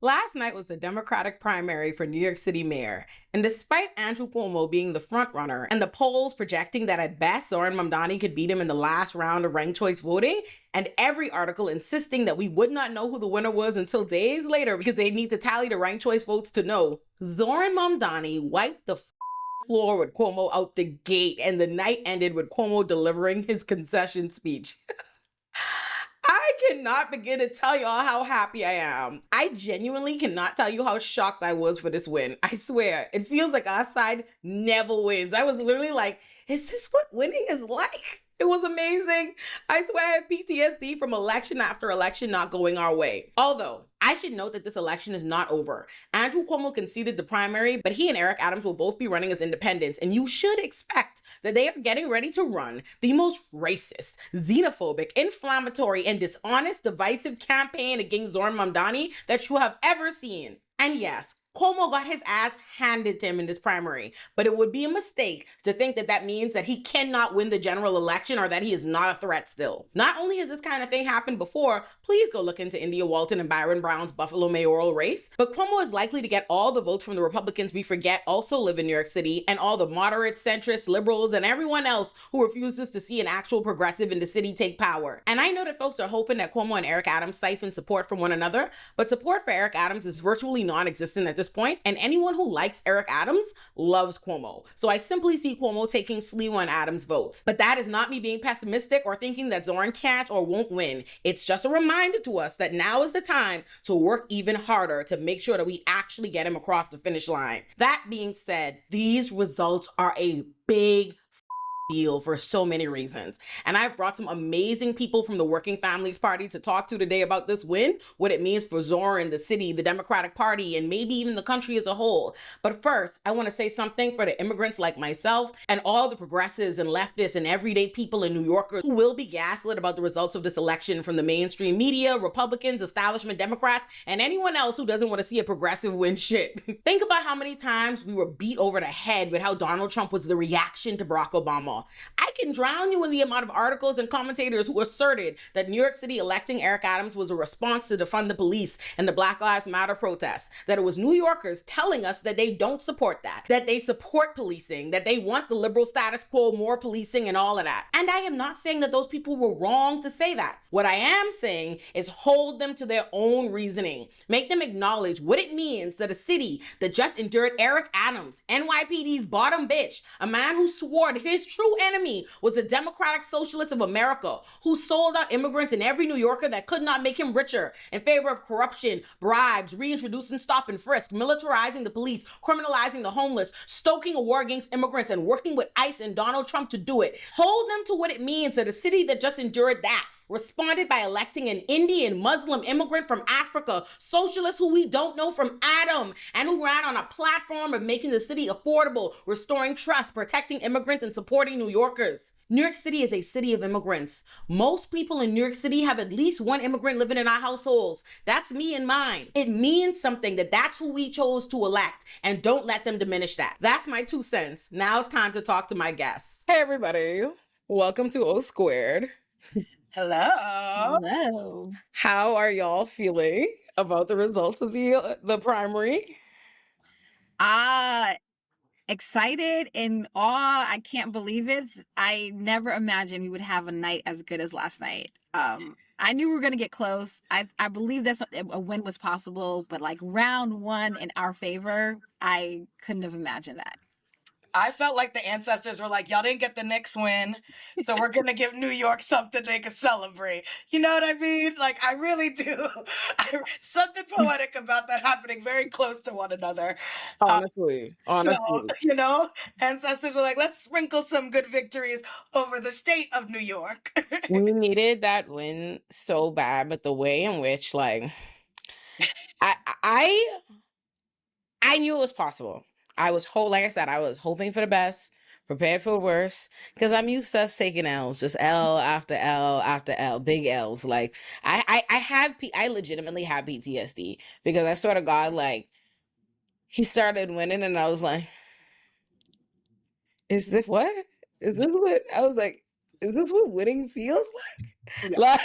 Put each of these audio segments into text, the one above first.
Last night was the Democratic primary for New York City mayor, and despite Andrew Cuomo being the frontrunner and the polls projecting that at best Zohran Mamdani could beat him in the last round of ranked choice voting, and every article insisting that we would not know who the winner was until days later because they need to tally the ranked choice votes to know, Zohran Mamdani wiped the floor with Cuomo out the gate, and the night ended with Cuomo delivering his concession speech. I cannot begin to tell y'all how happy I am. I genuinely cannot tell you how shocked I was for this win. I swear, it feels like our side never wins. I was literally like, is this what winning is like? It was amazing. I swear I have PTSD from election after election not going our way. Although, I should note that this election is not over. Andrew Cuomo conceded the primary, but he and Eric Adams will both be running as independents, and you should expect that they are getting ready to run the most racist, xenophobic, inflammatory, and dishonest, divisive campaign against Zohran Mamdani that you have ever seen. And yes, Cuomo got his ass handed to him in this primary, but it would be a mistake to think that that means that he cannot win the general election or that he is not a threat still. Not only has this kind of thing happened before, please go look into India Walton and Byron Brown's Buffalo mayoral race, but Cuomo is likely to get all the votes from the Republicans we forget also live in New York City, and all the moderates, centrists, liberals, and everyone else who refuses to see an actual progressive in the city take power. And I know that folks are hoping that Cuomo and Eric Adams siphon support from one another, but support for Eric Adams is virtually non-existent at this point, and anyone who likes Eric Adams loves Cuomo. So I simply see Cuomo taking Sliwa and Adams' votes. But that is not me being pessimistic or thinking that Zohran can't or won't win. It's just a reminder to us that now is the time to work even harder to make sure that we actually get him across the finish line. That being said, these results are a big deal for so many reasons. And I've brought some amazing people from the Working Families Party to talk to today about this win, what it means for Zohran, the city, the Democratic Party, and maybe even the country as a whole. But first, I want to say something for the immigrants like myself and all the progressives and leftists and everyday people in New Yorkers who will be gaslit about the results of this election from the mainstream media, Republicans, establishment Democrats, and anyone else who doesn't want to see a progressive win shit. Think about how many times we were beat over the head with how Donald Trump was the reaction to Barack Obama. I can drown you in the amount of articles and commentators who asserted that New York City electing Eric Adams was a response to defund the police and the Black Lives Matter protests, that it was New Yorkers telling us that they don't support that they support policing, that they want the liberal status quo, more policing and all of that. And I am not saying that those people were wrong to say that. What I am saying is hold them to their own reasoning. Make them acknowledge what it means that a city that just endured Eric Adams, NYPD's bottom bitch, a man who swore that his true enemy was the Democratic Socialists of America, who sold out immigrants and every New Yorker that could not make him richer in favor of corruption, bribes, reintroducing stop and frisk, militarizing the police, criminalizing the homeless, stoking a war against immigrants, and working with ICE and Donald Trump to do it. Hold them to what it means that a city that just endured that responded by electing an Indian Muslim immigrant from Africa, socialist who we don't know from Adam, and who ran on a platform of making the city affordable, restoring trust, protecting immigrants, and supporting New Yorkers. New York City is a city of immigrants. Most people in New York City have at least one immigrant living in our households. That's me and mine. It means something that that's who we chose to elect, and don't let them diminish that. That's my 2 cents. Now it's time to talk to my guests. Hey everybody, welcome to O Squared. Hello. Hello. How are y'all feeling about the results of the primary? Excited and awe. I can't believe it. I never imagined we would have a night as good as last night. I knew we were going to get close. I believe that a win was possible, but like round one in our favor, I couldn't have imagined that. I felt like the ancestors were like, y'all didn't get the Knicks win, so we're going to give New York something they can celebrate. You know what I mean? Like, I really do. Something poetic about that happening very close to one another. Honestly. So, you know, ancestors were like, let's sprinkle some good victories over the state of New York. We needed that win so bad, but the way in which, like, I knew it was possible. Like I said, I was hoping for the best, prepared for the worst, because I'm used to us taking L's, just L after L after L, big L's. Like I legitimately have PTSD because I sort of got like, he started winning and I was like, is this what? Is this what? I was like, is this what winning feels like? Yeah. Like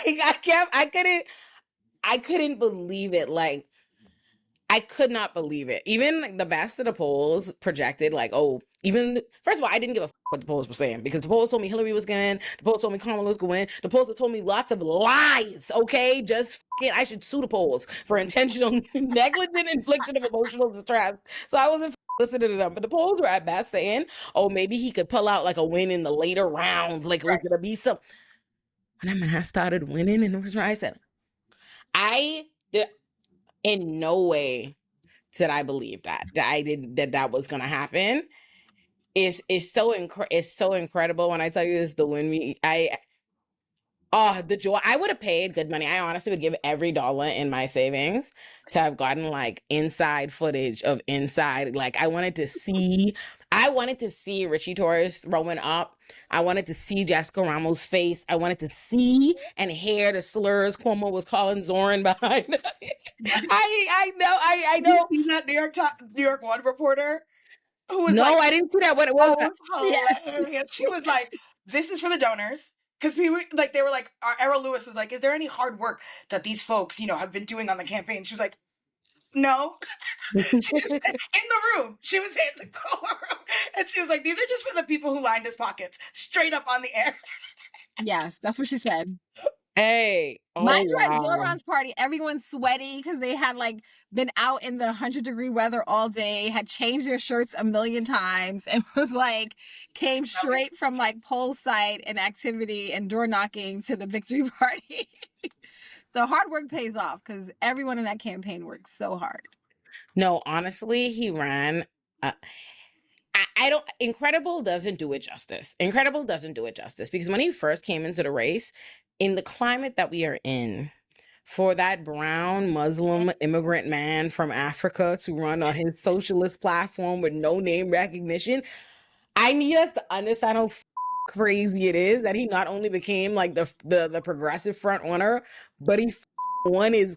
I couldn't believe it. Like, I could not believe it. Even like the best of the polls projected, like, oh, even first of all, I didn't give a what the polls were saying because the polls told me Hillary was going, the polls told me Kamala was going, the polls told me lots of lies. Okay, just I should sue the polls for intentional negligent infliction of emotional distress. So I wasn't listening to them, but the polls were at best saying, oh, maybe he could pull out like a win in the later rounds, like it was gonna be some. When that man started winning in the first round, I said, I did in no way did I believe that I did that was gonna happen. It's so incredible when I tell you it's the win me. The joy. I would have paid good money. I honestly would give every dollar in my savings to have gotten like inside footage of inside. Like I wanted to see Richie Torres throwing up. I wanted to see Jessica Ramos' face. I wanted to see and hear the slurs Cuomo was calling Zohran behind. I know. Did you see that New York One reporter who was No, like, I didn't see that. What it was? hilarious. She was like, this is for the donors. Because they were like, Errol Lewis was like, is there any hard work that these folks, have been doing on the campaign? She was like, no. She was in the room. She was in the room. And she was like, these are just for the people who lined his pockets. Straight up on the air. Yes, that's what she said. Hey, mind you, at Zohran's party, everyone's sweaty because they had like been out in the 100-degree weather all day, had changed their shirts a million times, and was like came straight from like poll site and activity and door knocking to the victory party. So hard work pays off because everyone in that campaign worked so hard. No, honestly, he ran. I don't. Incredible doesn't do it justice. Incredible doesn't do it justice because when he first came into the race, in the climate that we are in, for that brown Muslim immigrant man from Africa to run on his socialist platform with no name recognition, I need us to understand how crazy it is that he not only became like the progressive front runner, but he won his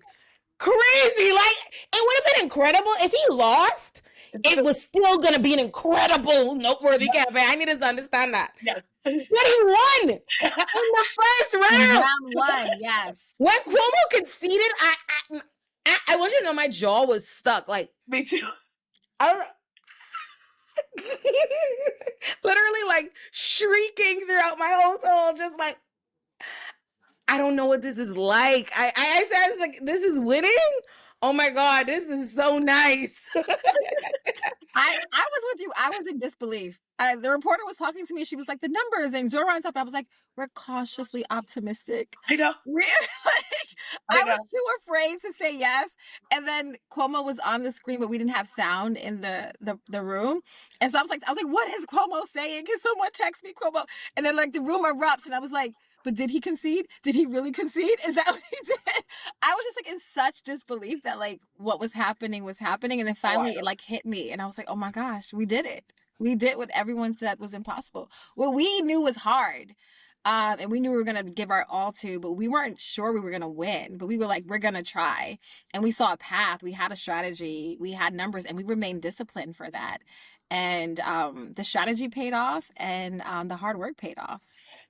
crazy. Like it would have been incredible if he lost. It was still gonna be an incredible, noteworthy campaign. I need us to understand that. Yes. But he won in the first round. Round one, yes. When Cuomo conceded, I want you to know my jaw was stuck. Like me too. Literally like shrieking throughout my whole soul, just like I don't know what this is like. I said, I was like, this is winning? Oh my God, this is so nice. I was with you. I was in disbelief. The reporter was talking to me. She was like, the numbers and Zohran's up. I was like, we're cautiously optimistic. I know. Really? I was too afraid to say yes. And then Cuomo was on the screen, but we didn't have sound in the room. And so I was like, what is Cuomo saying? Can someone text me Cuomo? And then like the room erupts and I was like, but did he concede? Did he really concede? Is that what he did? I was just like in such disbelief that like what was happening. And then finally it like hit me. And I was like, oh my gosh, we did it. We did what everyone said was impossible. What we knew was hard. And we knew we were going to give our all to, but we weren't sure we were going to win. But we were like, we're going to try. And we saw a path. We had a strategy. We had numbers. And we remained disciplined for that. And the strategy paid off. And the hard work paid off.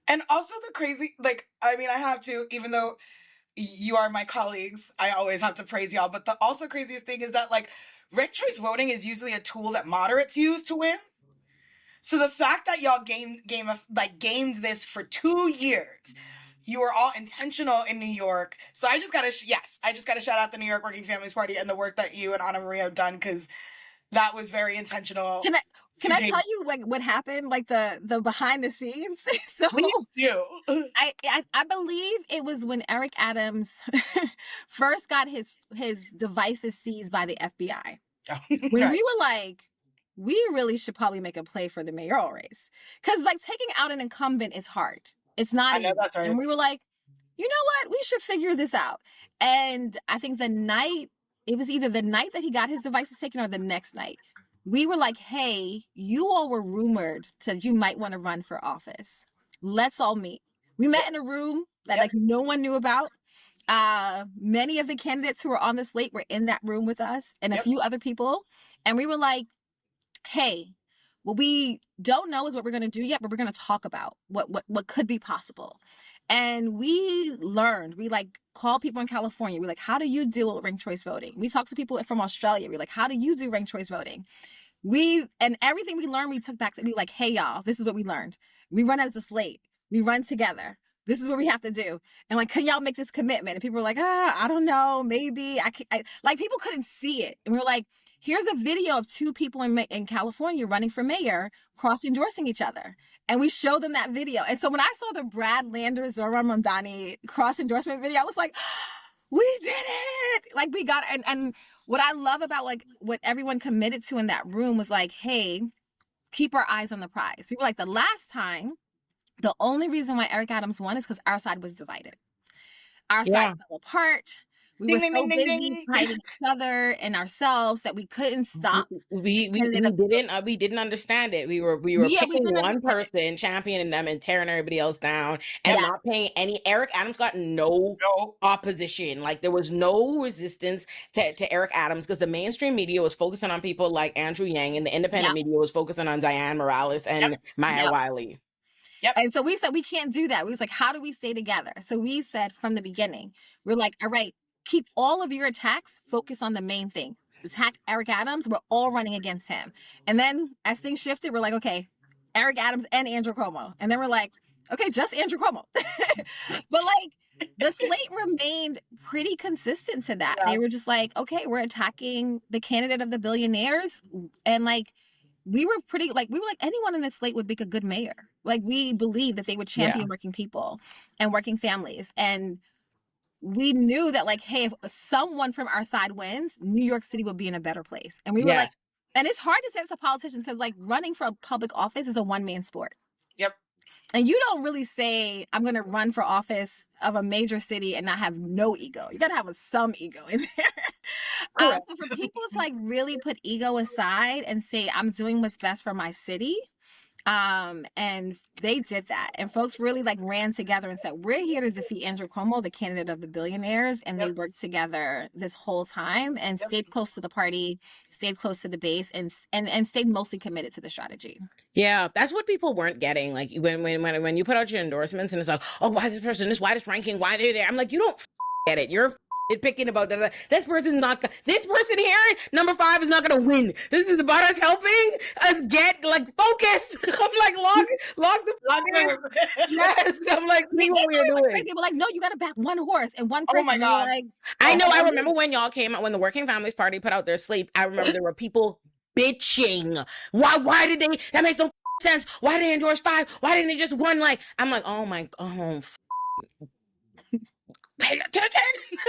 And also the crazy, like, I mean, I have to, even though you are my colleagues, I always have to praise y'all. But the also craziest thing is that, like, ranked choice voting is usually a tool that moderates use to win. So the fact that y'all gamed this for 2 years, you were all intentional in New York. So I just gotta shout out the New York Working Families Party and the work that you and Anna Maria have done, because that was very intentional. Can I tell you like what happened, like the behind the scenes? So please do. I believe it was when Eric Adams first got his devices seized by the FBI. Oh, when we were like, we really should probably make a play for the mayoral race, because like taking out an incumbent is hard. It's not easy. That's right. And we were like, you know what? We should figure this out. And I think it was either the night that he got his devices taken or the next night. We were like, hey, you all were rumored that you might want to run for office. Let's all meet. We met in a room that like no one knew about. Many of the candidates who were on the slate were in that room with us and a few other people. And we were like, hey, what we don't know is what we're going to do yet, but we're going to talk about what could be possible. And we learned, we like call people in California. We're like, how do you do ranked choice voting? We talk to people from Australia. We're like, how do you do ranked choice voting? And everything we learned, we took back to be like, hey, y'all, this is what we learned. We run as a slate. We run together. This is what we have to do. And like, can y'all make this commitment? And people were like, I don't know, maybe. Like, people couldn't see it. And we were like, here's a video of two people in California running for mayor cross-endorsing each other. And we showed them that video. And so when I saw the Brad Lander, Zohran Mamdani cross-endorsement video, I was like, we did it. Like, we got it. And what I love about like what everyone committed to in that room was like, hey, keep our eyes on the prize. We were like, the last time, the only reason why Eric Adams won is because our side was divided. Our side fell apart. We were so busy fighting each other and ourselves that we couldn't stop. We didn't understand it. We were picking one person, championing them, and tearing everybody else down, and not paying any. Eric Adams got no opposition. Like, there was no resistance to Eric Adams because the mainstream media was focusing on people like Andrew Yang, and the independent media was focusing on Diane Morales and Maya Wiley. And so we said, we can't do that. We was like, how do we stay together? So we said from the beginning, we're like, all right, keep all of your attacks focused on the main thing. Attack Eric Adams. We're all running against him. And then as things shifted, we're like, okay, Eric Adams and Andrew Cuomo. And then we're like, okay, just Andrew Cuomo. But like, the slate remained pretty consistent to that. They were just like, okay, we're attacking the candidate of the billionaires. And like, we were like, anyone in this slate would make a good mayor. Like, we believe that they would champion working people and working families. And we knew that, like, hey, if someone from our side wins, New York City will be in a better place. And we were like, and it's hard to say this to politicians because, like, running for a public office is a one-man sport. Yep. And you don't really say, I'm going to run for office of a major city and not have no ego. You got to have some ego in there. So for people to, like, really put ego aside and say, I'm doing what's best for my city, and they did that. And folks really, like, ran together and said, we're here to defeat Andrew Cuomo, the candidate of the billionaires. And they worked together this whole time and stayed close to the party, stayed close to the base, and stayed mostly committed to the strategy. Yeah, that's what people weren't getting. Like, when you put out your endorsements and it's like, oh, why this person, why this ranking, why they're there? I'm like, you don't get it. You're picking about that. This person here, number 5, is not going to win. This is about us helping us get, like, focus. I'm like, lock the yes. I'm like, see what we're doing. Crazy. We're like, no, you got to back one horse and one person. Oh my God. Like, I know. I remember when y'all came out, when the Working Families Party put out their slate. I remember there were people bitching. Why did they? That makes no sense. Why did they endorse 5? Why didn't they just one? Like, I'm like, oh my, pay attention.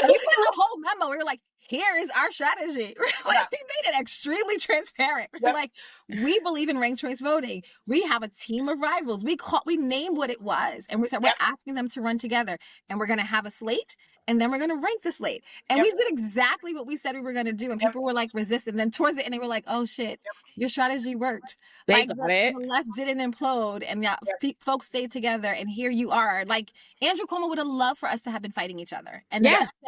We put a whole memo. We were like, here is our strategy. Like, we made it extremely transparent. We're like, we believe in ranked choice voting. We have a team of rivals. We named what it was. And we said, we're asking them to run together. And we're going to have a slate. And then we're going to rank the slate. And we did exactly what we said we were going to do. And people were like resistant. And then towards the end, they were like, oh shit, your strategy worked. They like, got it. The left didn't implode. And folks stayed together. And here you are. Like, Andrew Cuomo would have loved for us to have been fighting each other. And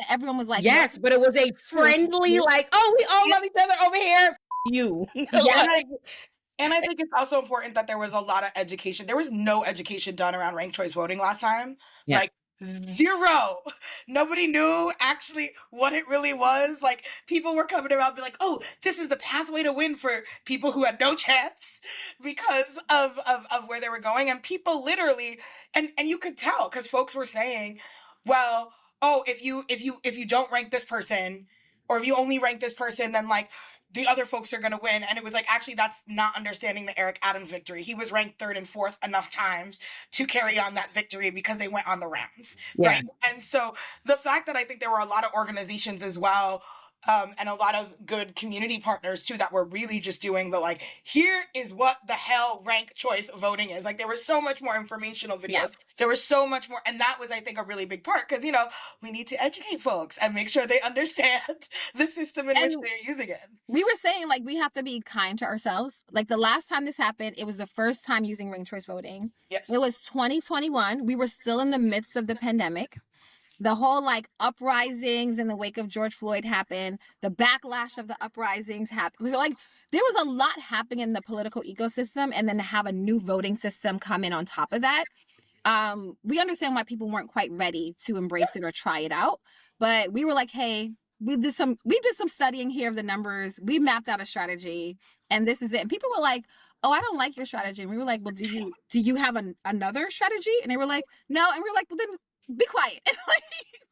everyone was like, yes, but it was a friendly, like, oh, we all love each other over here. You. And I think it's also important that there was a lot of education. There was no education done around ranked choice voting last time. Yeah. Like, 0. Nobody knew actually what it really was. Like, people were coming around and be like, oh, this is the pathway to win for people who had no chance because of where they were going. And people literally, and you could tell because folks were saying, well, oh, if you don't rank this person, or if you only rank this person, then, like, the other folks are going to win. And it was like, actually, that's not understanding the Eric Adams victory. He was ranked 3rd and 4th enough times to carry on that victory because they went on the rounds. Yeah. Right. And so the fact that I think there were a lot of organizations as well, and a lot of good community partners too, that were really just doing the, like, here is what the hell ranked choice voting is. Like, there was so much more informational videos. Yeah. There was so much more. And that was, I think, a really big part because, you know, we need to educate folks and make sure they understand the system in which they're using it. We were saying, like, we have to be kind to ourselves. Like, the last time this happened, it was the first time using ranked choice voting. Yes. It was 2021. We were still in the midst of the pandemic. The whole, like, uprisings in the wake of George Floyd happened. The backlash of the uprisings happened. So, like, there was a lot happening in the political ecosystem, and then to have a new voting system come in on top of that. we understand why people weren't quite ready to embrace it or try it out. But we were like, hey, we did some studying here of the numbers. We mapped out a strategy, and this is it. And people were like, oh, I don't like your strategy. And we were like, well, do you have another strategy? And they were like, no. And we were like, well, then be quiet and like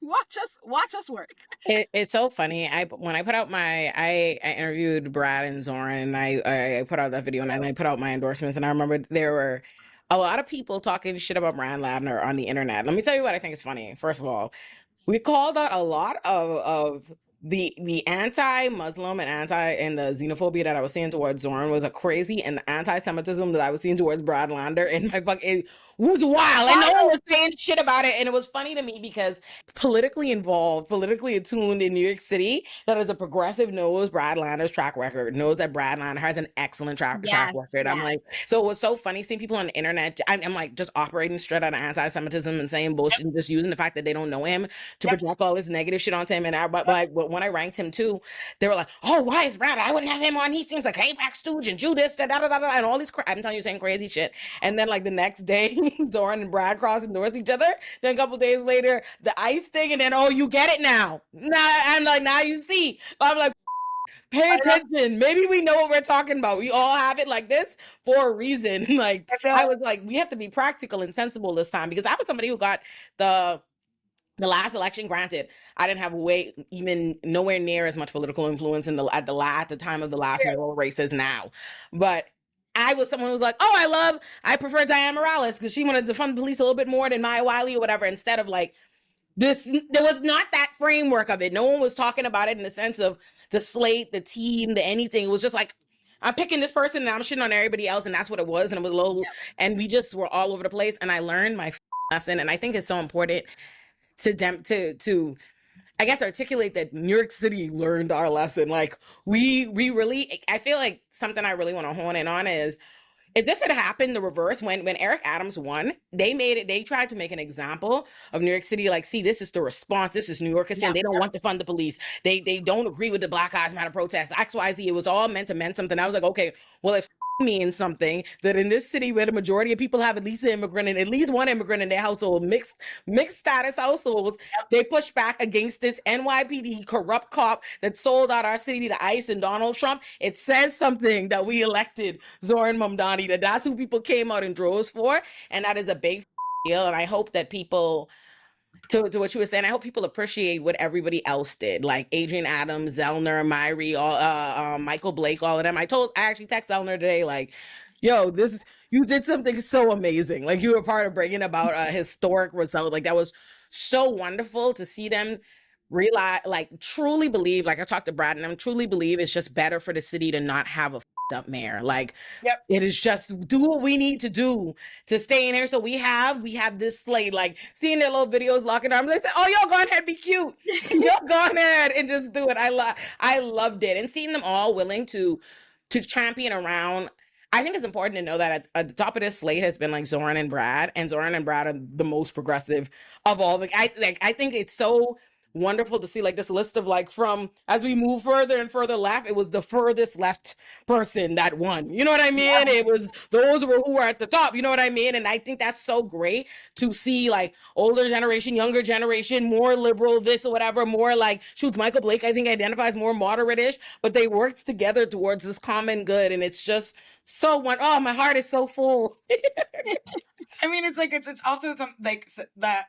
watch us work. It's so funny. When I put out I interviewed Brad and Zohran, and I put out that video, and I put out my endorsements, and I remember there were a lot of people talking shit about Brad Ladner on the internet. Let me tell you what I think is funny. First of all, we called out a lot of the anti-Muslim and the xenophobia that I was seeing towards Zoran was a crazy, and the anti-Semitism that I was seeing towards Brad Lander and it was wild, and no one was saying shit about it. And it was funny to me because politically involved, politically attuned in New York City, that is a progressive, knows Brad Lander's track record, knows that Brad Lander has an excellent track record. I'm like, so it was so funny seeing people on the internet. I'm like just operating straight out of anti-Semitism and saying bullshit and just using the fact that they don't know him to project all this negative shit onto him. And but when I ranked him too, they were like, oh, why is Brad? I wouldn't have him on. He seems like a back stooge and Judas, and all these I'm telling you, saying crazy shit. And then like the next day, Zoran and Brad cross endorse each other. Then a couple days later, the ICE thing, and then, oh, you get it now. Now I'm like, now you see. I'm like, pay attention. Maybe we know what we're talking about. We all have it like this for a reason. Like I was like, we have to be practical and sensible this time, because I was somebody who got the last election. Granted, I didn't have even nowhere near as much political influence at the time of the last mayoral races now, but I was someone who was like, oh, I prefer Diane Morales because she wanted to fund the police a little bit more than Maya Wiley or whatever. Instead of like this, there was not that framework of it. No one was talking about it in the sense of the slate, the team, the anything. It was just like, I'm picking this person and I'm shitting on everybody else, and that's what it was. And it was low, and we just were all over the place. And I learned my lesson, and I think it's so important to I guess articulate that New York City learned our lesson. Like we really, I feel like something I really want to hone in on is, if this had happened the reverse, when Eric Adams won, they tried to make an example of New York City, like, see, this is the response. This is New Yorkers saying they don't want to fund the police. They don't agree with the Black Lives Matter protests, XYZ. It was all meant to mean something. I was like, okay, well, if means something, that in this city where the majority of people have at least one immigrant in their household, mixed status households, they push back against this NYPD corrupt cop that sold out our city to ICE and Donald Trump. It says something that we elected Zohran Mamdani, that's who people came out in droves for, and that is a big deal. And I hope that people, to what you were saying, I hope people appreciate what everybody else did, like Adrian Adams, Zellner, Myrie, Michael Blake, all of them. I actually text Zellner today, like, yo, you did something so amazing. Like, you were part of bringing about a historic result. Like, that was so wonderful to see them realize, like, truly believe, like I talked to Brad and them, truly believe it's just better for the city to not have a up mayor. Like, it is just do what we need to do to stay in here. So we have this slate, like seeing their little videos locking arms. They say, oh, y'all go ahead, be cute. Y'all go ahead and just do it. I loved it. And seeing them all willing to champion around. I think it's important to know that at the top of this slate has been like Zohran and Brad are the most progressive of all. I think it's so wonderful to see like this list of like, from as we move further and further left, it was the furthest left person that won. You know what I mean? It was those who were at the top. You know what I mean? And I think that's so great to see, like, older generation, younger generation, more liberal, this or whatever, more like, shoots, Michael Blake, I think, identifies more moderate-ish, but they worked together towards this common good. And it's just so oh, my heart is so full. I mean, it's like, it's also some like that.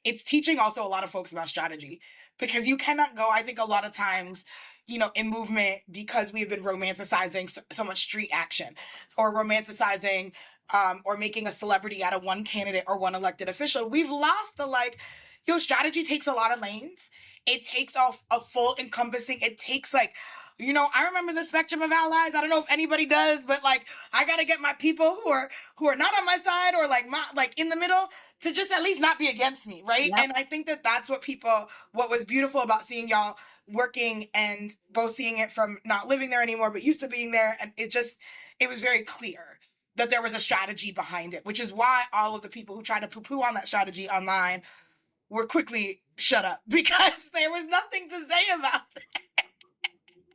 It's teaching also a lot of folks about strategy, because you cannot go, I think a lot of times, in movement, because we've been romanticizing so much street action, or romanticizing or making a celebrity out of one candidate or one elected official. We've lost the strategy takes a lot of lanes. It takes off a full encompassing, it takes I remember the spectrum of allies. I don't know if anybody does, but I got to get my people who are not on my side, or in the middle, to just at least not be against me, right? Yep. And I think that's what was beautiful about seeing y'all working, and both seeing it from not living there anymore, but used to being there. And it was very clear that there was a strategy behind it, which is why all of the people who tried to poo-poo on that strategy online were quickly shut up, because there was nothing to say about it.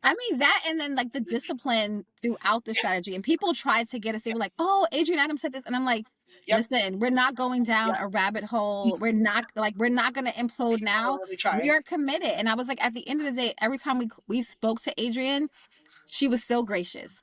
I mean, that, and then the discipline throughout the strategy. And people tried to get us, they were like, oh, Adrian Adams said this. And I'm like, Yep. Listen, we're not going down a rabbit hole. We're not going to implode now. Really We trying. are committed. And I was like, at the end of the day, every time we spoke to Adrienne, she was so gracious.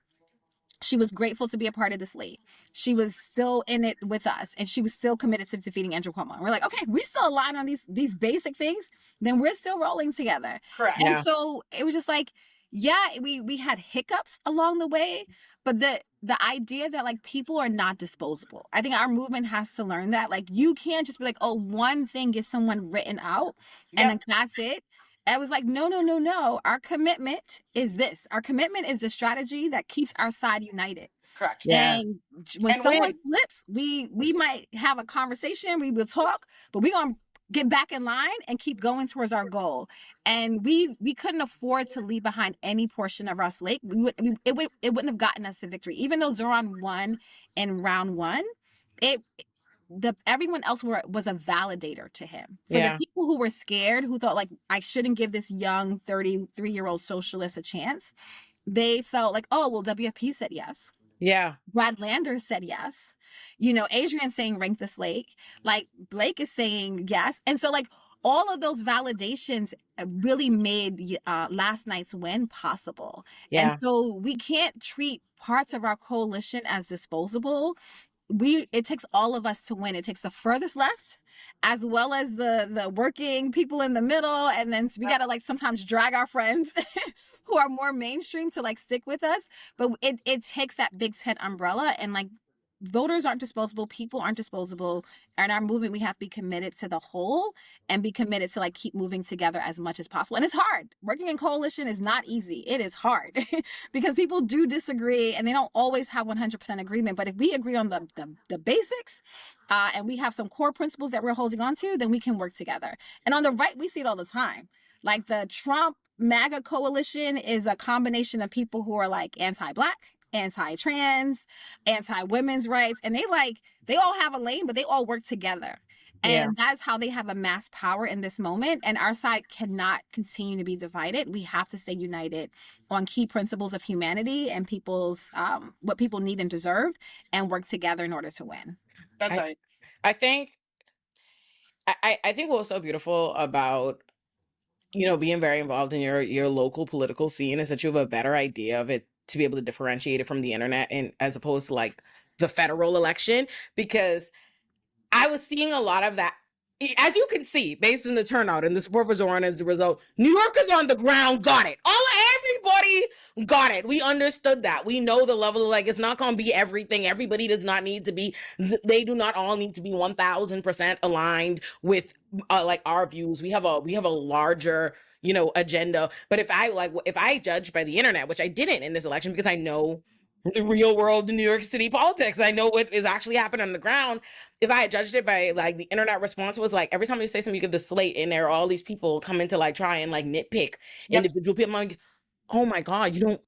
She was grateful to be a part of the slate. She was still in it with us, and she was still committed to defeating Andrew Cuomo. And we're like, okay, we still align on these basic things. Then we're still rolling together. Correct. And Yeah. so it was just like, yeah, we had hiccups along the way, but the idea that like people are not disposable. I think our movement has to learn that. Like you can't just be like, oh, one thing gets someone written out, and then that's it. I was like, no. Our commitment is this. Our commitment is the strategy that keeps our side united. Correct. Yeah. And when someone slips, we might have a conversation, we will talk, but we're going to get back in line and keep going towards our goal. And we couldn't afford to leave behind any portion of our slate. It wouldn't have gotten us to victory. Even though Zohran won in round one, everyone else was a validator to him. For the people who were scared, who thought like I shouldn't give this young 33-year-old socialist a chance, they felt like, oh well, WFP said yes. Yeah. Brad Lander said yes. You know, Adrienne's saying rank the slate. Like Blake is saying yes. And so like all of those validations really made last night's win possible. Yeah. And so we can't treat parts of our coalition as disposable. It takes all of us to win. It takes the furthest left as well as the working people in the middle. And then we got to like sometimes drag our friends who are more mainstream to like stick with us. But it takes that big tent umbrella, and like voters aren't disposable. People aren't disposable. And our movement, we have to be committed to the whole and be committed to like keep moving together as much as possible. And it's hard. Working in coalition is not easy. It is hard because people do disagree and they don't always have 100% agreement. But if we agree on the basics and we have some core principles that we're holding on to, then we can work together. And on the right, we see it all the time. Like the Trump MAGA coalition is a combination of people who are like anti-Black, anti-trans, anti-women's rights, and they all have a lane, but they all work together. And that's how they have a mass power in this moment. And our side cannot continue to be divided. We have to stay united on key principles of humanity and people's what people need and deserve, and work together in order to win. That's right. I think what's so beautiful about being very involved in your local political scene is that you have a better idea of it to be able to differentiate it from the internet, and as opposed to like the federal election, because I was seeing a lot of that, as you can see, based on the turnout and the support for Zohran as the result. New Yorkers on the ground got it. Everybody got it. We understood that. We know the level of like, it's not going to be everything. Everybody does not need to be, they do not all need to be 1000% aligned with like our views. We have a larger, agenda. But if I judge by the internet, which I didn't in this election because I know the real world in New York City politics, I know what is actually happening on the ground. If I had judged it by like the internet response was like, every time you say something, you give the slate, and there are all these people coming to like try and like nitpick individual people. I'm like, oh my God, you don't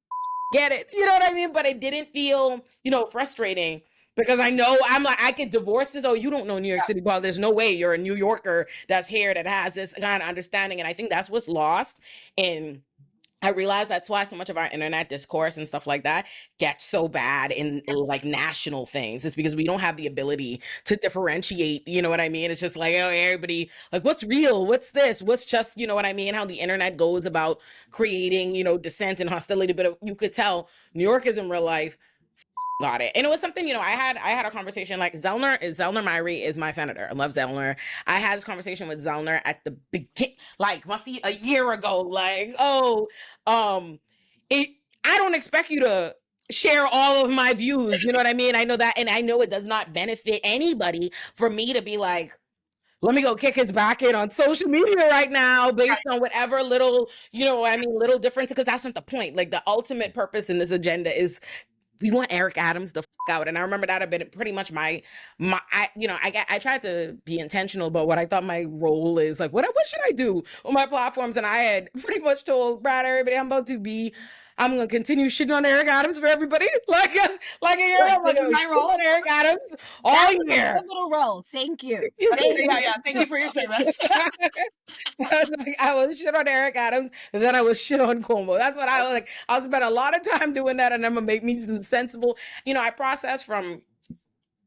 get it. You know what I mean? But it didn't feel, frustrating, because I know I could divorce this. Oh, you don't know New York City politics. There's no way you're a New Yorker that's here that has this kind of understanding. And I think that's what's lost. And I realize that's why so much of our internet discourse and stuff like that gets so bad in like national things. It's because we don't have the ability to differentiate, you know what I mean? It's just like, oh, everybody, like, what's real? What's this? What's just, you know what I mean? How the internet goes about creating, dissent and hostility. But you could tell New York is in real life got it. And it was something, I had a conversation, like Zellner Myrie is my senator. I love Zellner. I had this conversation with Zellner at the beginning, like must be a year ago, like, I don't expect you to share all of my views. You know what I mean? I know that. And I know it does not benefit anybody for me to be like, let me go kick his back in on social media right now based on whatever little, little difference, because that's not the point. Like the ultimate purpose in this agenda is we want Eric Adams the out. And I remember that had been pretty much I tried to be intentional about what I thought my role is. Like, what should I do on my platforms? And I had pretty much told Brad, everybody, I'm going to continue shitting on Eric Adams for everybody. Like a year. I'm like, my role on Eric Adams all year. A little role. Thank you. Thank you for your service. I was shit on Eric Adams, and then I was shit on Cuomo. That's what I was like. I spent a lot of time doing that, and I'm gonna make me some sensible. I process from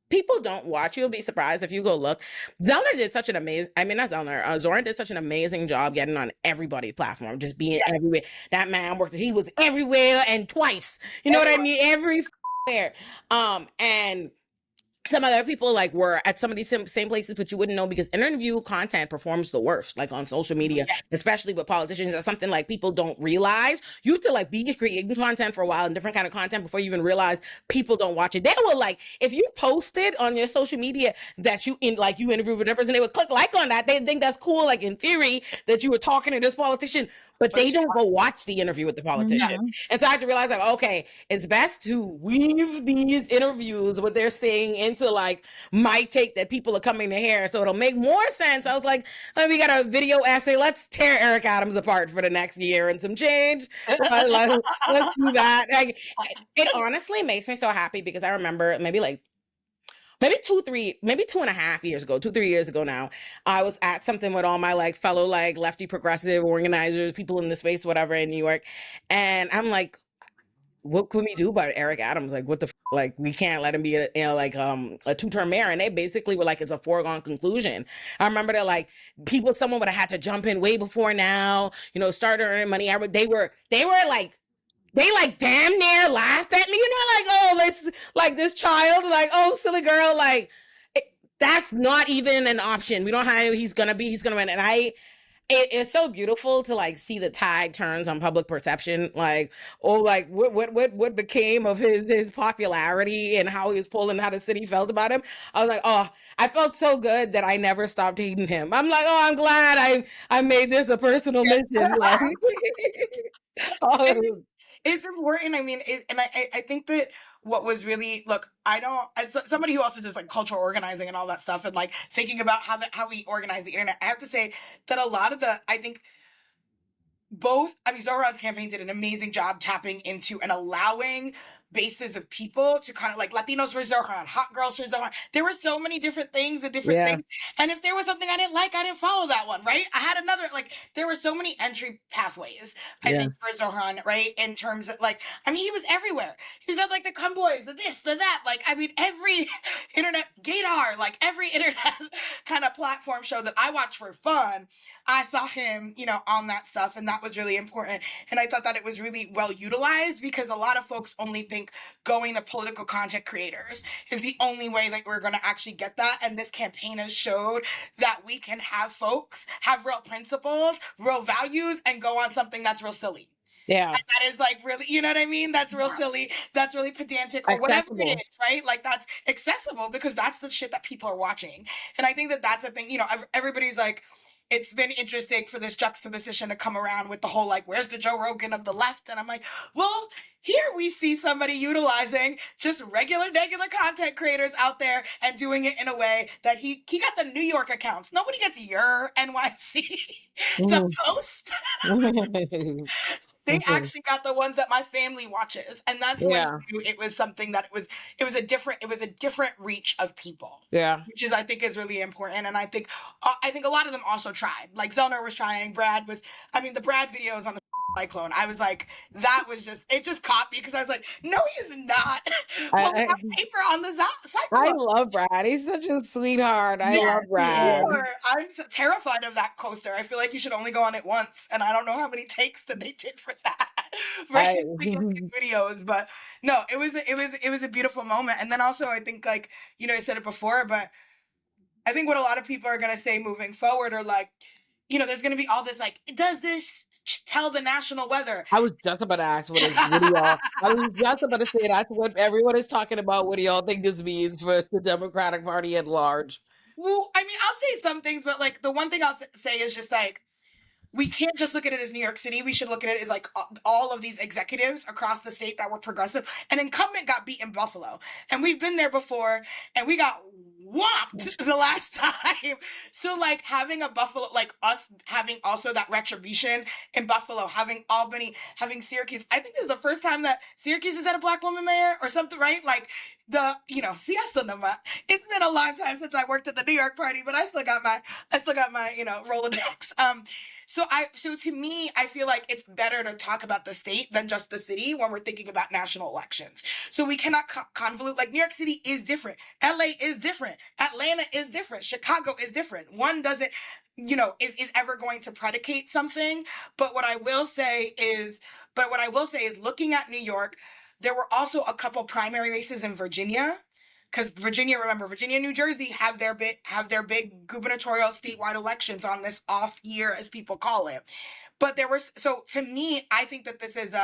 people don't watch. You'll be surprised if you go look. Zellner did such an amazing, I mean, not Zellner, Zoran did such an amazing job getting on everybody's platform, just being everywhere. That man worked, he was everywhere and twice. You know what I mean? Everywhere. And some other people like were at some of these same places, but you wouldn't know because interview content performs the worst, like on social media, especially with politicians. That's something like people don't realize. You have to like be creating content for a while and different kind of content before you even realize people don't watch it. They will like, if you posted on your social media that you interview with a person, they would click like on that. They think that's cool, like in theory, that you were talking to this politician, but they don't go watch the interview with the politician. And so I had to realize, like, okay, it's best to weave these interviews, what they're saying, into like my take that people are coming to hear, so it'll make more sense. I was like, we got a video essay. Let's tear Eric Adams apart for the next year and some change. Let's do that. Like, it honestly makes me so happy because I remember maybe 2.5 years ago, 3 years ago now, I was at something with all my like fellow like lefty progressive organizers, people in the space, whatever, in New York. And I'm like, what can we do about Eric Adams? Like, what the like, we can't let him be a 2-term mayor. And they basically were like, it's a foregone conclusion. I remember that like someone would have had to jump in way before now, start earning money. They were like, they like damn near laughed at me, like, oh, this child, like, oh, silly girl, like, that's not even an option. We don't have, he's gonna win. And it's so beautiful to like see the tide turns on public perception, like, oh, like what became of his popularity and how he was pulling, how the city felt about him. I was like, oh, I felt so good that I never stopped hating him. I'm like, oh, I'm glad I made this a personal mission. Like, it's important. I mean, I think that what was really, look, as somebody who also does like cultural organizing and all that stuff, and like thinking about how we organize the internet, I have to say that a lot of I think Zohran's campaign did an amazing job tapping into and allowing bases of people to kind of like Latinos for Zohran, hot girls for Zohran. There were so many different things and different things. And if there was something I didn't like, I didn't follow that one, right? I had another, like, there were so many entry pathways, I think, for Zohran, right? In terms of like, I mean, he was everywhere. He was at like the Cumboys, the this, the that. Like, I mean, every internet, Gaydar, like every internet kind of platform show that I watched for fun, I saw him, on that stuff, and that was really important. And I thought that it was really well utilized because a lot of folks only think going to political content creators is the only way that we're going to actually get that. And this campaign has showed that we can have folks have real principles, real values, and go on something that's real silly. Yeah. And that is like really, you know what I mean? That's real silly. That's really pedantic or whatever it is, right? Like that's accessible because that's the shit that people are watching. And I think that that's a thing, everybody's like, it's been interesting for this juxtaposition to come around with the whole, like, where's the Joe Rogan of the left? And I'm like, well, here we see somebody utilizing just regular content creators out there and doing it in a way that he got the New York accounts. Nobody gets your NYC to post. They actually got the ones that my family watches, and that's when it was something that it was a different reach of people. Yeah, which is I think is really important, and I think a lot of them also tried. Like Zellner was trying, the Brad videos on the cyclone. I was like, it just caught me because I was like, no, he's not. Pulling out paper on the cyclone. I love Brad. He's such a sweetheart. I love Brad. I'm terrified of that coaster. I feel like you should only go on it once, and I don't know how many takes that they did for that. Right, videos, but no, it was a beautiful moment. And then also, I think, like, I said it before, but I think what a lot of people are gonna say moving forward are like, there's gonna be all this like, does this tell the national weather? I was just about to ask what do y'all. I was just about to say that's what everyone is talking about. What do y'all think this means for the Democratic Party at large? Well, I mean, I'll say some things, but like the one thing I'll say is just like, we can't just look at it as New York City. We should look at it as like all of these executives across the state that were progressive. An incumbent got beat in Buffalo, and we've been there before, and we got whopped the last time. So like having a Buffalo, like us having also that retribution in Buffalo, having Albany, having Syracuse. I think this is the first time that Syracuse has had a black woman mayor or something, right? Like see, I still know it's been a long time since I worked at the New York party, but I still got my Rolodex. So to me, I feel like it's better to talk about the state than just the city when we're thinking about national elections. So we cannot convolute, like New York City is different. LA is different. Atlanta is different. Chicago is different. One doesn't, is ever going to predicate something. But what I will say is looking at New York, there were also a couple primary races in Virginia. Because Virginia and New Jersey have their big gubernatorial statewide elections on this off year, as people call it. But so to me, I think that this is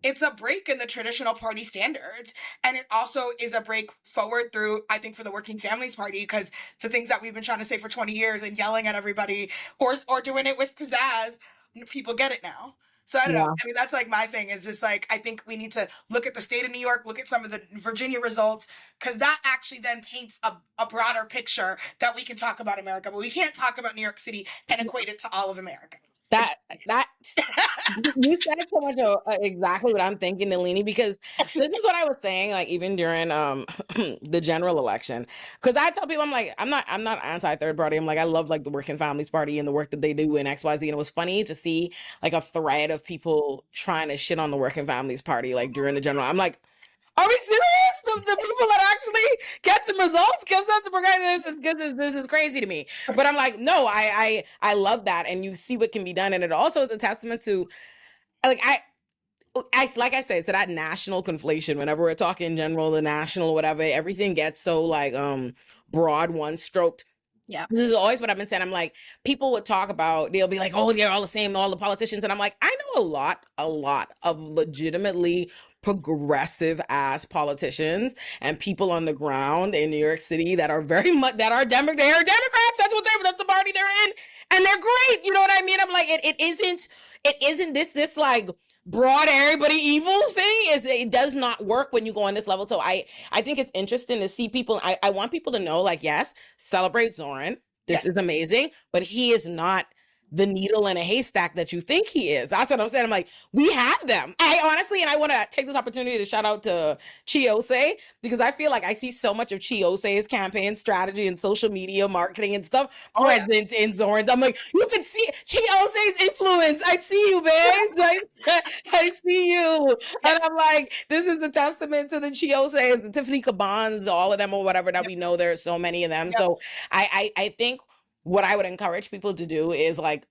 it's a break in the traditional party standards. And it also is a break forward through, I think, for the Working Families Party, because the things that we've been trying to say for 20 years and yelling at everybody or doing it with pizzazz, people get it now. So I don't know. I mean, that's like my thing is just like, I think we need to look at the state of New York, look at some of the Virginia results, because that actually then paints a broader picture that we can talk about America, but we can't talk about New York City and equate it to all of America. That you said so much of exactly what I'm thinking, Nalini, because this is what I was saying, like even during the general election. Because I tell people, I'm like, I'm not anti-third party. I'm like, I love like the Working Families Party and the work that they do in XYZ. And it was funny to see like a thread of people trying to shit on the Working Families Party like during the general. I'm like, are we serious? The people that actually get some results, give us some progress. This is crazy to me. But I'm like, no, I love that, and you see what can be done, and it also is a testament to, like like I said, to that national conflation. Whenever we're talking general, the national, whatever, everything gets so like broad, one stroked. Yeah. This is always what I've been saying. I'm like, people would talk about, they'll be like, oh, they're all the same, all the politicians. And I'm like, I know a lot of legitimately progressive ass politicians and people on the ground in New York City that are very much, they're Democrats. That's the party they're in. And they're great. You know what I mean? I'm like, it isn't this like broad everybody evil thing. It does not work when you go on this level. So I think it's interesting to see people. I want people to know, like, yes, celebrate Zohran. This is amazing, but he is not the needle in a haystack that you think he is. That's what I'm saying. I'm like, we have them. I honestly, and I want to take this opportunity to shout out to Chiose, because I feel like I see so much of Chiose's campaign strategy and social media marketing and stuff present in Zohran's. I'm like, you can see Chiose's influence. I see you, babes. I see you. And I'm like, this is a testament to the Chioses, the Tiffany Cabans, all of them or whatever that we know. There are so many of them. So I think what I would encourage people to do is like,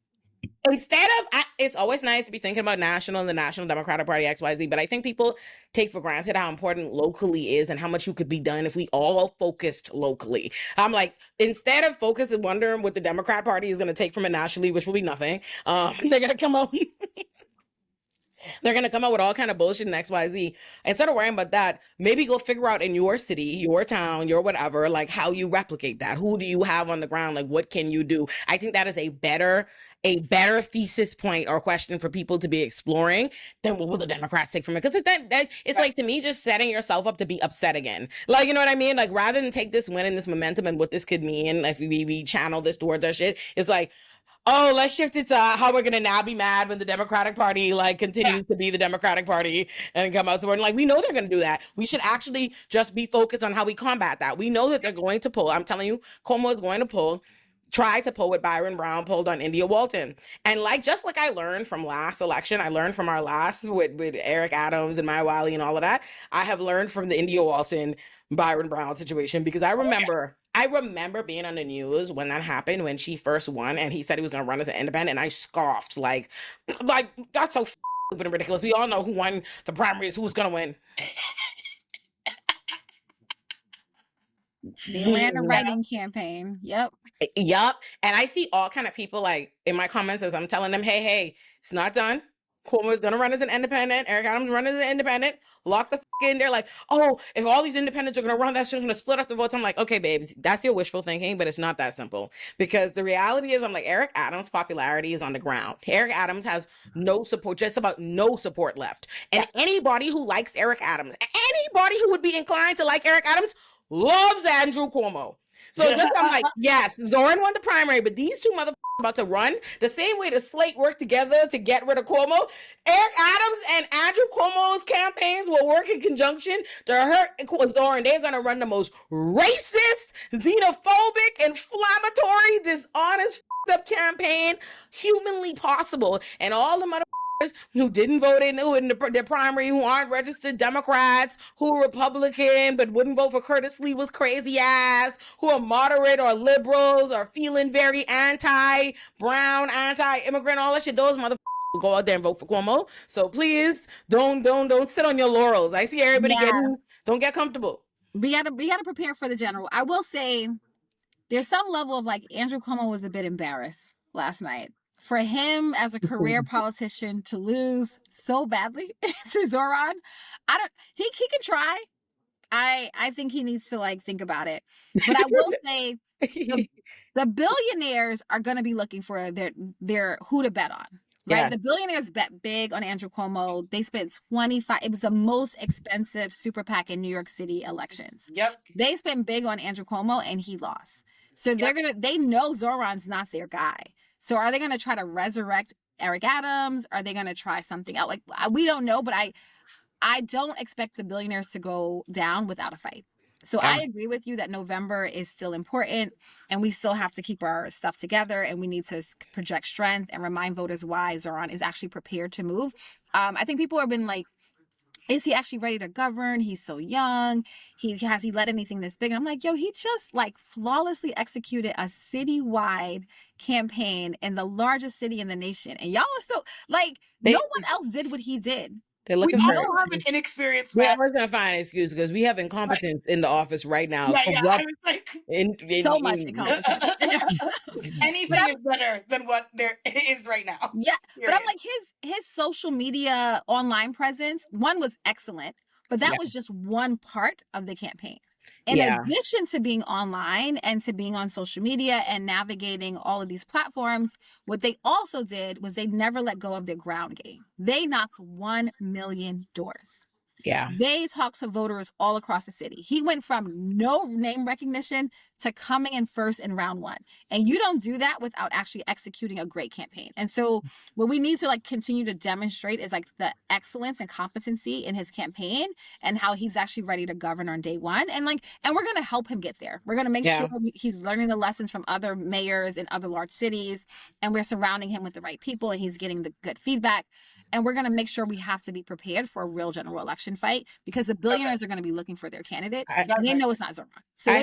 instead of, it's always nice to be thinking about national and the National Democratic Party, XYZ, but I think people take for granted how important locally is and how much you could be done if we all focused locally. I'm like, instead of focusing, wondering what the Democrat Party is going to take from it nationally, which will be nothing, they're going to come up. They're going to come up with all kind of bullshit and XYZ. Instead of worrying about that, maybe go figure out in your city, your town, your whatever, like how you replicate that. Who do you have on the ground? Like, what can you do? I think that is a better thesis point or question for people to be exploring than what will the Democrats take from it? Because it's like, to me, just setting yourself up to be upset again. Like, you know what I mean? Like, rather than take this win and this momentum and what this could mean, if we channel this towards our shit, it's like, oh, let's shift it to how we're going to now be mad when the Democratic Party like continues to be the Democratic Party and come out to word. Like, we know they're going to do that. We should actually just be focused on how we combat that. We know that they're going to pull. I'm telling you, Cuomo is going to try to pull what Byron Brown pulled on India Walton. And just like I learned from last election, I learned from our last with Eric Adams and Maya Wiley and all of that. I have learned from the India Walton Byron Brown situation, because I remember being on the news when that happened, when she first won and he said he was going to run as an independent, and I scoffed like that's so stupid and ridiculous. We all know who won the primaries, who's going to win. The Atlanta writing campaign. Yep. And I see all kind of people like in my comments as I'm telling them, hey, it's not done. Cuomo is going to run as an independent. Eric Adams run as an independent. Lock the in. They're like, oh, if all these independents are going to run, that's just going to split up the votes. I'm like, okay, babes, that's your wishful thinking, but it's not that simple. Because the reality is, I'm like, Eric Adams' popularity is on the ground. Eric Adams has no support, just about no support left. And anybody who likes Eric Adams, anybody who would be inclined to like Eric Adams, loves Andrew Cuomo. So just, I'm like, yes, Zohran won the primary, but these two motherfuckers about to run the same way the slate worked together to get rid of Cuomo. Eric Adams and Andrew Cuomo's campaigns will work in conjunction to hurt Zohran. They're going to run the most racist, xenophobic, inflammatory, dishonest up campaign humanly possible. And all the motherfuckers who didn't vote in the primary, who aren't registered Democrats, who are Republican but wouldn't vote for Curtis Lee was crazy ass, who are moderate or liberals or feeling very anti-brown, anti-immigrant, all that shit, those motherfuckers will go out there and vote for Cuomo. So please don't sit on your laurels. I see everybody don't get comfortable. We gotta prepare for the general. I will say there's some level of like Andrew Cuomo was a bit embarrassed last night. For him as a career politician to lose so badly to Zohran, he can try. I think he needs to like think about it. But I will say the billionaires are going to be looking for their who to bet on. Right? Yeah. The billionaires bet big on Andrew Cuomo. They spent it was the most expensive super PAC in New York City elections. Yep. They spent big on Andrew Cuomo and he lost. So they know Zohran's not their guy. So are they going to try to resurrect Eric Adams? Are they going to try something else? Like, we don't know, but I don't expect the billionaires to go down without a fight. So I agree with you that November is still important and we still have to keep our stuff together and we need to project strength and remind voters why Zohran is actually prepared to move. I think people have been like, is he actually ready to govern? He's so young. Has he led anything this big? And I'm like, yo, he just like flawlessly executed a citywide campaign in the largest city in the nation. And y'all are still like, no one else did what he did. They're looking we all have an inexperienced man. We're going to find an excuse because we have incompetence in the office right now. Yeah, I was like, so much incompetence. Anything is better than what there is right now. Yeah, but I'm like, his social media online presence, one was excellent, but that was just one part of the campaign. In addition to being online and to being on social media and navigating all of these platforms, what they also did was they never let go of their ground game. They knocked 1 million doors. Yeah. They talked to voters all across the city. He went from no name recognition to coming in first in round one. And you don't do that without actually executing a great campaign. And so what we need to like continue to demonstrate is like the excellence and competency in his campaign and how he's actually ready to govern on day one. And we're going to help him get there. We're going to make sure he's learning the lessons from other mayors in other large cities. And we're surrounding him with the right people and he's getting the good feedback. And we're going to make sure we have to be prepared for a real general election fight because the billionaires are going to be looking for their candidate. And they know it's not Zohran. So I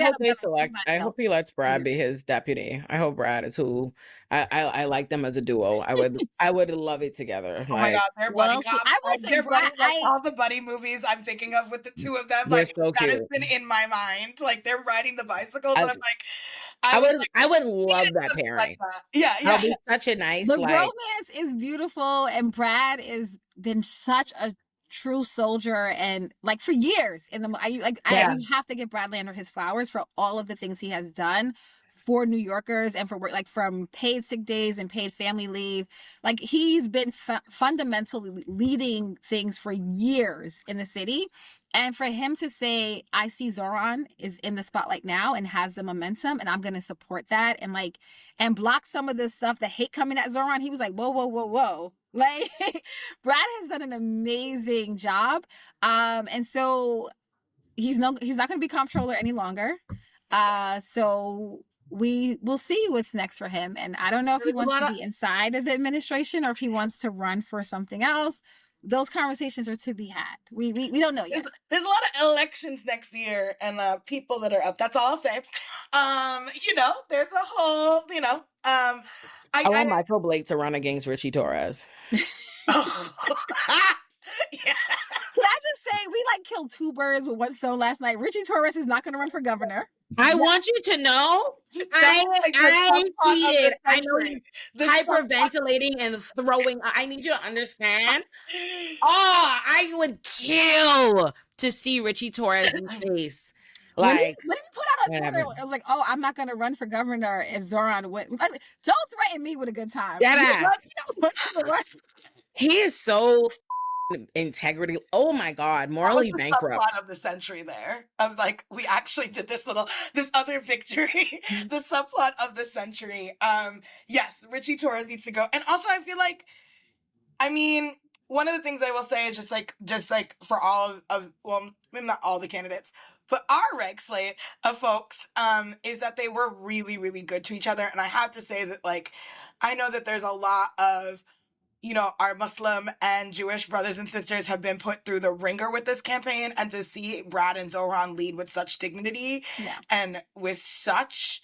hope he lets Brad be his deputy. I hope Brad is who I like them as a duo. I would love it together. Oh my God, they're buddy cop. I will say, Brad, all the buddy movies I'm thinking of with the two of them, like so that has been in my mind. Like they're riding the bicycles, and I'm like. I would love that pairing. Like that. Yeah. That'd be such a nice. The romance is beautiful, and Brad has been such a true soldier, and like for years you have to give Brad Lander his flowers for all of the things he has done for New Yorkers and for work, like from paid sick days and paid family leave. Like he's been fundamentally leading things for years in the city. And for him to say, I see Zohran is in the spotlight now and has the momentum and I'm going to support that and block some of the stuff, the hate coming at Zohran. He was like, whoa. Like Brad has done an amazing job. And so he's not going to be comptroller any longer. So we will see what's next for him. And I don't know if he wants to be inside of the administration or if he wants to run for something else. Those conversations are to be had. We don't know yet. There's a lot of elections next year and people that are up. That's all I'll say. There's a whole, I want Michael Blake to run against Richie Torres. Yeah. Can I just say we killed two birds with one stone last night? Richie Torres is not going to run for governor. I want you to know, I tweeted. I know he's hyperventilating and throwing. I need you to understand. I would kill to see Richie Torres' face. Like when he put out on Twitter, it was like, "Oh, I'm not going to run for governor if Zohran wins." Like, don't threaten me with a good time. He is so integrity. Oh my God, morally bankrupt. Subplot of the century there. I'm like, we actually did this other victory. The subplot of the century. Yes, Richie Torres needs to go. And also I feel like, one of the things I will say is just like for all of, well, maybe not all the candidates, But our reg slate of folks is that they were really, really good to each other. And I have to say that, like, I know that there's a lot of, you know, our Muslim and Jewish brothers and sisters have been put through the ringer with this campaign, and to see Brad and Zohran lead with such dignity and with such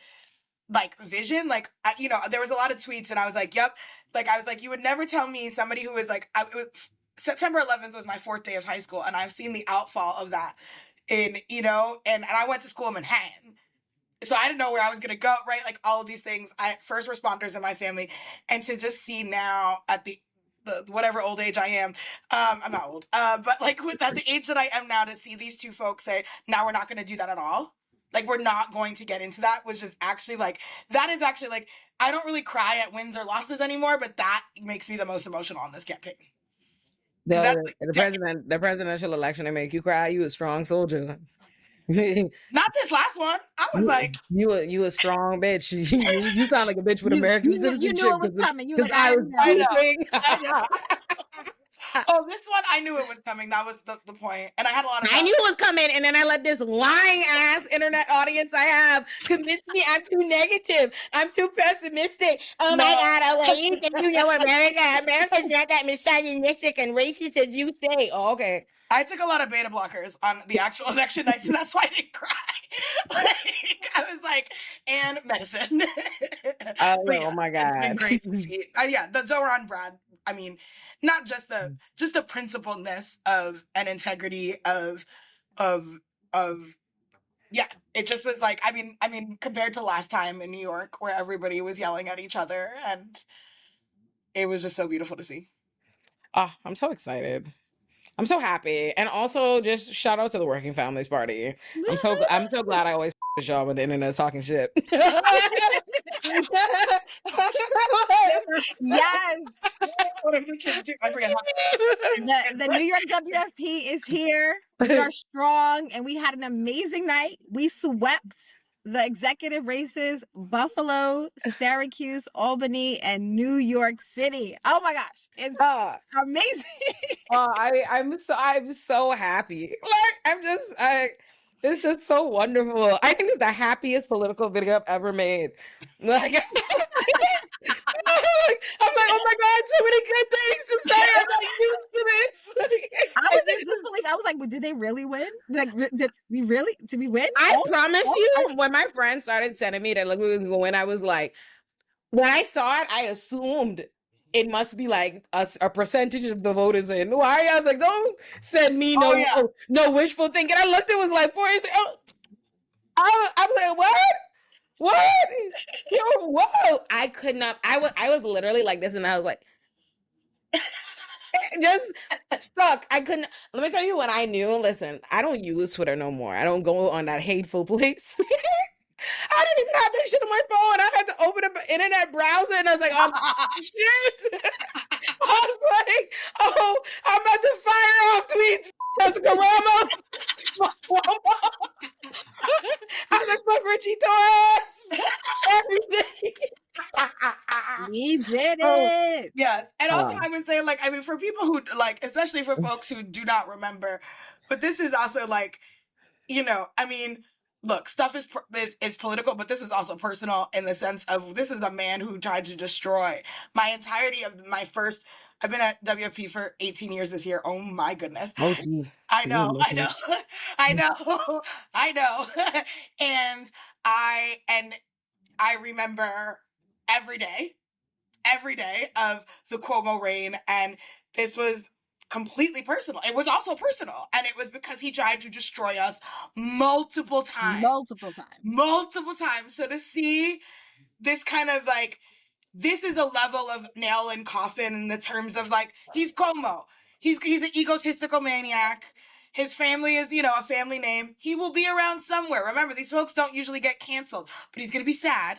like vision, like, you know, there was a lot of tweets and I was like, yep, like, I was like, you would never tell me somebody who was like, September 11th was my 4th day of high school, and I've seen the outfall of that in, you know, and I went to school in Manhattan. So I didn't know where I was going to go, right? Like, all of these things, first responders in my family. And to just see now at the whatever old age I am, I'm not old, but like at the age that I am now, to see these two folks say, now we're not going to do that at all. Like, we're not going to get into that, was just actually like, that is actually like, I don't really cry at wins or losses anymore, but that makes me the most emotional on this campaign. The presidential election to make you cry. You a strong soldier. Not this last one. I was like, you a strong bitch. You sound like a bitch with American citizenship. You knew it was coming. You was like, I know. Oh, this one, I knew it was coming. That was the point. And I had a lot of I knew it was coming, and then I let this lying ass internet audience I have convince me I'm too negative. I'm too pessimistic. Oh my God, Olay, you think you know America? America's not that misogynistic and racist as you say. Oh, okay. I took a lot of beta blockers on the actual election night, so that's why I didn't cry. Like, I was like, and medicine. Oh my God. It's been great to see. Yeah, the Zohran Brad, I mean, not just the principledness of and integrity of yeah, it just was like, I mean compared to last time in New York where everybody was yelling at each other, and it was just so beautiful to see. Oh, I'm so excited. I'm so happy. And also just shout out to the Working Families Party. I'm so glad I always y'all when the internet's talking shit. Yes. What if the kids do? I forget the New York WFP is here. We are strong, and we had an amazing night. We swept the executive races: Buffalo, Syracuse, Albany, and New York City. Oh my gosh, it's amazing. I'm so happy. Like, it's just so wonderful. I think it's the happiest political video I've ever made. Like, I'm like, oh my God, so many good things to say. I'm not used to this. I was in disbelief. I was like, did they really win? Like, did we win? I promise you, when my friends started sending me that look who was going, I was like, when I saw it, I assumed it must be like a percentage of the voters in. Why? I was like, don't send me no wishful thinking. I looked, it was like 4 years. I was like, what? What? Yo, whoa! I could not. I was literally like this, and I was like, just stuck. I couldn't. Let me tell you when I knew. Listen, I don't use Twitter no more. I don't go on that hateful place. I didn't even have that shit on my phone. I had to open up an internet browser, and I was like, oh shit! I was like, oh, I'm about to fire off tweets. Jessica Ramos. I was like, fuck Richie Torres. Everything. We did it. Yes. And also I would say, like, I mean, for people who, like, especially for folks who do not remember, but this is also like, you know, I mean, look, stuff is political, but this was also personal in the sense of this is a man who tried to destroy my entirety of my first. I've been at WFP for 18 years this year. Oh my goodness. Oh, geez. I know. And I remember every day of the Cuomo reign, and this was completely personal. It was also personal, and it was because he tried to destroy us multiple times. So to see this kind of like, this is a level of nail and coffin in the terms of like, he's Cuomo. He's an egotistical maniac. His family is, you know, a family name. He will be around somewhere. Remember, these folks don't usually get canceled, but he's going to be sad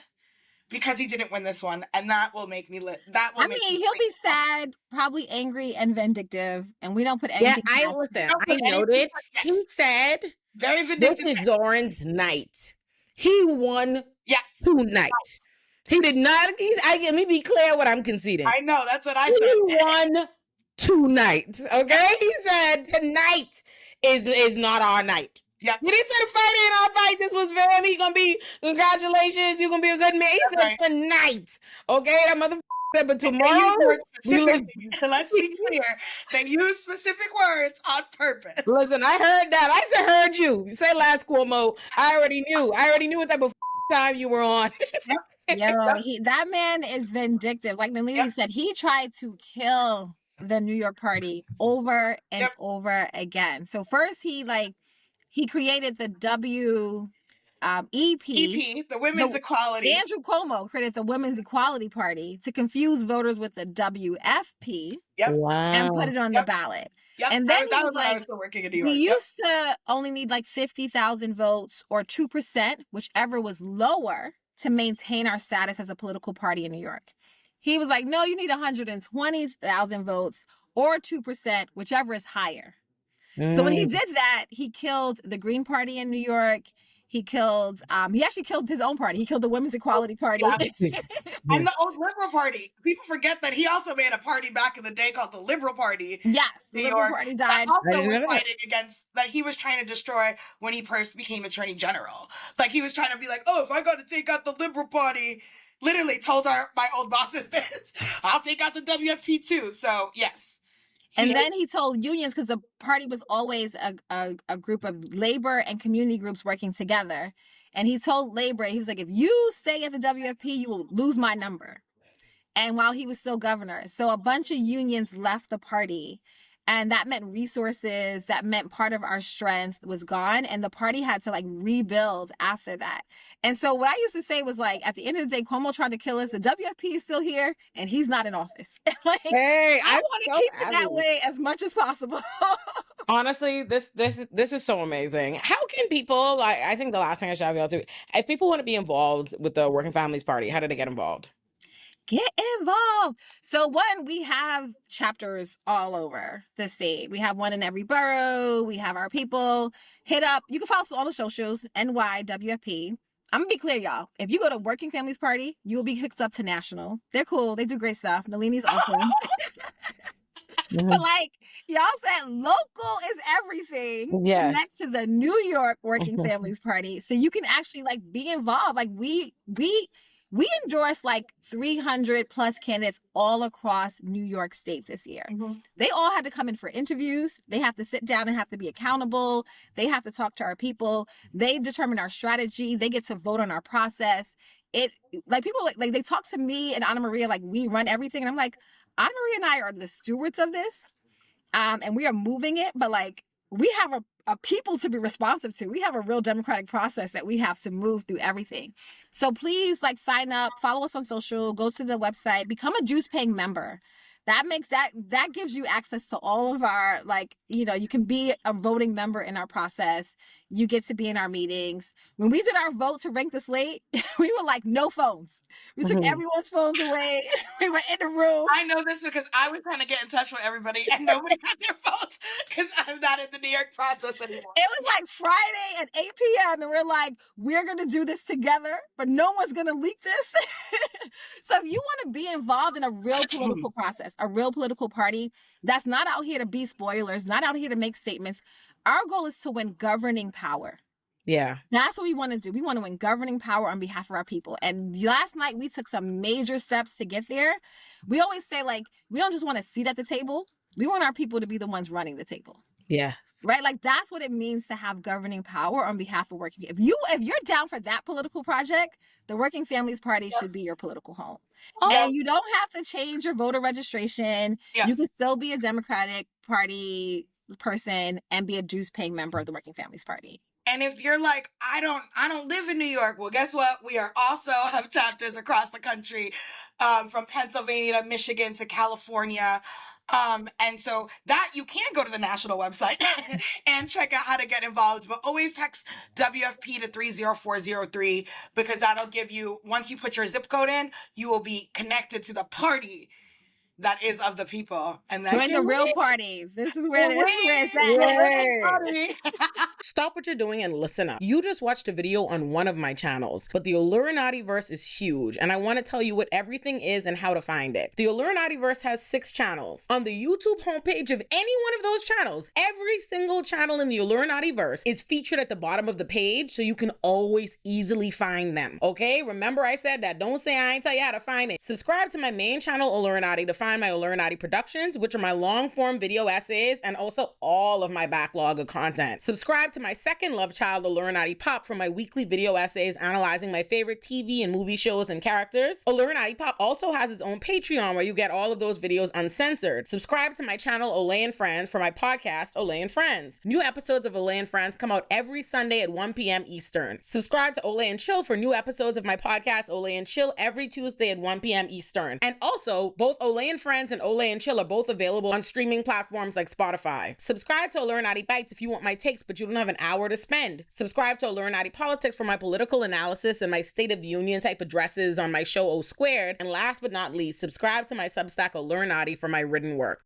because he didn't win this one, and that will make me he'll be sad, probably angry and vindictive, and we don't put anything. Yeah, I noted. Yes. He said, very vindictive. This is Zoran's night. He won. Yes. Tonight. He did not. Let me be clear what I'm conceding. I know, that's what I said. He won tonight. Okay, he said tonight is not our night. Yep. He didn't say Friday and all fights. This was for him. He gonna be, congratulations, you're gonna be a good man. He That's said right. tonight. Okay, that motherfucker said, but And they tomorrow, use the word we live. specifically. So let's be clear. They use specific words on purpose. Listen, I heard that. I said, heard you. You say last Cuomo. I already knew. I already knew what type of time you were on. Yo, that man is vindictive. Like Nalini said, he tried to kill the New York party over and over again. So first he created the EP, the Women's Equality. Andrew Cuomo created the Women's Equality Party to confuse voters with the WFP. Wow. And put it on the ballot. And then that he was was when I like, was still working in New York. we used to only need like 50,000 votes or 2%, whichever was lower, to maintain our status as a political party in New York. He was like, no, you need 120,000 votes or 2%, whichever is higher. So when he did that, he killed the Green Party in New York. He actually killed his own party. He killed the Women's Equality Party. And the old Liberal Party. People forget that he also made a party back in the day called the Liberal Party. Yes, the New Liberal York, Party died. That also was fighting against, that he was trying to destroy when he first became Attorney General. Like he was trying to be like, oh, if I got to take out the Liberal Party, literally told my old bosses this, I'll take out the WFP too. So yes. And then he told unions, because the party was always a group of labor and community groups working together. And he told labor, he was like, if you stay at the WFP, you will lose my number. And while he was still governor. So a bunch of unions left the party. And that meant resources, that meant part of our strength was gone. And the party had to like rebuild after that. And so what I used to say was like, at the end of the day, Cuomo tried to kill us. The WFP is still here and he's not in office. Like, hey, I want to keep it that way as much as possible. Honestly, this is so amazing. How can people, I think the last thing I should have y'all do, if people want to be involved with the Working Families Party, how do they get involved? Get involved. So one, we have chapters all over the state. We have one in every borough. We have our people. Hit up. You can follow us on all the socials, NYWFP. I'm going to be clear, y'all. If you go to Working Families Party, you will be hooked up to National. They're cool. They do great stuff. Nalini's awesome. But like y'all said, local is everything. Yes. Connect to the New York Working Families Party. So you can actually like be involved. Like we endorsed like 300 plus candidates all across New York State this year. Mm-hmm. They all had to come in for interviews. They have to sit down and have to be accountable. They have to talk to our people. They determine our strategy. They get to vote on our process. It like people like they talk to me and Anna Maria like we run everything. And I'm like, Anna Maria and I are the stewards of this. And we are moving it, but like we have a people to be responsive to. We have a real democratic process that we have to move through everything. So please like sign up, follow us on social, go to the website, become a dues paying member. That makes that gives you access to all of our, like, you know, you can be a voting member in our process. You get to be in our meetings. When we did our vote to rank the slate, we were like, no phones. We took everyone's phones away. We were in the room. I know this because I was trying to get in touch with everybody and nobody had their phones because I'm not in the New York process anymore. It was like Friday at 8 p.m. and we're like, we're going to do this together, but no one's going to leak this. So if you want to be involved in a real political process, a real political party that's not out here to be spoilers, not out here to make statements, our goal is to win governing power. Yeah. That's what we want to do. We want to win governing power on behalf of our people. And last night we took some major steps to get there. We always say, like, we don't just want a seat at the table. We want our people to be the ones running the table. Yes. Right? Like, that's what it means to have governing power on behalf of working. If you're down for that political project, the Working Families Party should be your political home. Oh. And you don't have to change your voter registration. Yes. You can still be a Democratic Party person and be a dues-paying member of the Working Families Party. And if you're like, I don't live in New York, well, guess what? We are also have chapters across the country, from Pennsylvania to Michigan to California. And so that you can go to the national website and check out how to get involved, but always text WFP to 30403 because that'll give you, once you put your zip code in, you will be connected to the party that is of the people. And that Join the can real be- party. This is where it's at. Right. Stop what you're doing and listen up. You just watched a video on one of my channels, but the Illuminati verse is huge, and I want to tell you what everything is and how to find it. The Illuminati verse has 6 channels. On the YouTube homepage of any one of those channels, every single channel in the Illuminati verse is featured at the bottom of the page, so you can always easily find them. Okay? Remember I said that. Don't say I ain't tell you how to find it. Subscribe to my main channel, Illuminati, to find my Illuminati productions, which are my long-form video essays and also all of my backlog of content. Subscribe to my second love child, Illuminati Pop, for my weekly video essays analyzing my favorite TV and movie shows and characters. Illuminati Pop also has its own Patreon where you get all of those videos uncensored. Subscribe to my channel, Olay and Friends, for my podcast, Olay and Friends. New episodes of Olay and Friends come out every Sunday at 1 p.m. Eastern. Subscribe to Olay and Chill for new episodes of my podcast, Olay and Chill, every Tuesday at 1 p.m. Eastern. And also, both Olay and Friends and Olay and Chill are both available on streaming platforms like Spotify. Subscribe to Illuminati Bites if you want my takes, but you don't have an hour to spend. Subscribe to Illuminati Politics for my political analysis and my State of the Union type addresses on my show O Squared. And last but not least, subscribe to my Substack Illuminati for my written work.